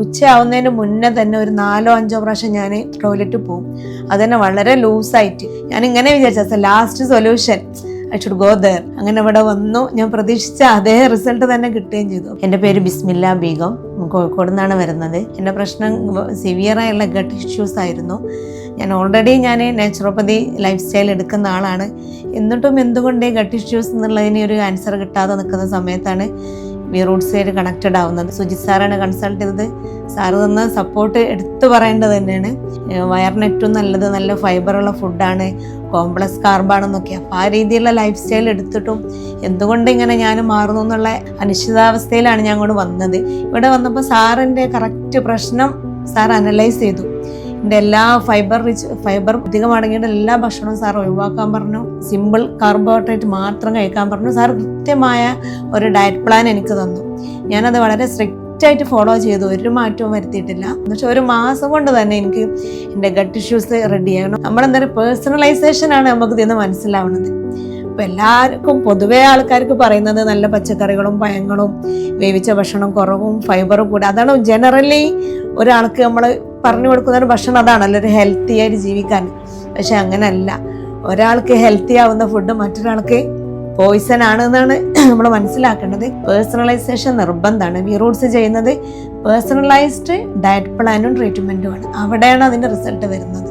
ഉച്ചയാവുന്നതിന് മുന്നേ തന്നെ ഒരു 4-5 പ്രാവശ്യം ഞാൻ ടോയ്ലറ്റ് പോകും. അതുതന്നെ വളരെ ലൂസായിട്ട്. ഞാൻ ഇങ്ങനെ വിചാരിച്ച last solution I should go there. അങ്ങനെ ഇവിടെ വന്നു. ഞാൻ പ്രതീക്ഷിച്ച അതേ റിസൾട്ട് തന്നെ കിട്ടുകയും ചെയ്തു. എൻ്റെ പേര് ബിസ്മില്ല ബീഗം, കോഴിക്കോട് നിന്നാണ് വരുന്നത്. എൻ്റെ പ്രശ്നം സിവിയറായുള്ള ഗട്ട് ഇഷ്യൂസ് ആയിരുന്നു. ഞാൻ നാച്ചുറോപ്പതി ലൈഫ് സ്റ്റൈൽ എടുക്കുന്ന ആളാണ്. എന്നിട്ടും എന്തുകൊണ്ട് ഗട്ട് ഇഷ്യൂസ് എന്നുള്ളതിന് ഒരു ആൻസർ കിട്ടാതെ നിൽക്കുന്ന സമയത്താണ് വി റൂട്ട്സുമായിട്ട് കണക്റ്റഡ് ആവുന്നത്. സുജിത് സാറാണ് കൺസൾട്ട് ചെയ്തത്. സാറ് തന്ന സപ്പോർട്ട് എടുത്തു പറയേണ്ടത് തന്നെയാണ്. വയറിന് ഏറ്റവും നല്ലത് നല്ല ഫൈബറുള്ള ഫുഡാണ്, കോംപ്ലക്സ് കാർബാണെന്നൊക്കെ. അപ്പോൾ ആ രീതിയിലുള്ള ലൈഫ് സ്റ്റൈൽ എടുത്തിട്ടും എന്തുകൊണ്ട് ഇങ്ങനെ ഞാൻ മാറുന്നു എന്നുള്ള അനിശ്ചിതാവസ്ഥയിലാണ് ഞാൻ അങ്ങോട്ട് വന്നത്. ഇവിടെ വന്നപ്പോൾ സാറിൻ്റെ കറക്റ്റ് പ്രശ്നം സാർ അനലൈസ് ചെയ്തു. എൻ്റെ എല്ലാ ഫൈബർ അധികം അടങ്ങിയിട്ട് എല്ലാ ഭക്ഷണവും സാർ ഒഴിവാക്കാൻ പറഞ്ഞു. സിമ്പിൾ കാർബോഹൈഡ്രേറ്റ് മാത്രം കഴിക്കാൻ പറഞ്ഞു. സാർ കൃത്യമായ ഒരു ഡയറ്റ് പ്ലാൻ എനിക്ക് തന്നു. ഞാനത് വളരെ സ്ട്രിക്റ്റായിട്ട് ഫോളോ ചെയ്തു. ഒരു മാറ്റവും വരുത്തിയിട്ടില്ല. പക്ഷെ 1 മാസം കൊണ്ട് തന്നെ എനിക്ക് എൻ്റെ ഗട്ട് ഇഷ്യൂസ് റെഡി ആകണം. നമ്മളെന്തായാലും പേഴ്സണലൈസേഷനാണ് നമുക്ക് ഇതിന്ന് മനസ്സിലാവുന്നത്. ഇപ്പം എല്ലാവർക്കും പൊതുവേ ആൾക്കാർക്ക് പറയുന്നത് നല്ല പച്ചക്കറികളും പഴങ്ങളും വേവിച്ച ഭക്ഷണം കുറവും ഫൈബറും കൂടെ. അതാണ് ജനറലി ഒരാൾക്ക് നമ്മൾ പറഞ്ഞു കൊടുക്കുന്ന ഒരു ഭക്ഷണം അതാണല്ലോ ഒരു ഹെൽത്തി ആയിട്ട് ജീവിക്കാൻ. പക്ഷെ അങ്ങനല്ല. ഒരാൾക്ക് ഹെൽത്തി ആവുന്ന ഫുഡ് മറ്റൊരാൾക്ക് പോയിസൺ ആണ് എന്നാണ് നമ്മൾ മനസ്സിലാക്കേണ്ടത്. പേഴ്സണലൈസേഷൻ നിർബന്ധമാണ്. വി റൂട്ട്സ് ചെയ്യുന്നത് പേഴ്സണലൈസ്ഡ് ഡയറ്റ് പ്ലാനും ട്രീറ്റ്മെൻറ്റുമാണ്. അവിടെയാണ് അതിൻ്റെ റിസൾട്ട് വരുന്നത്.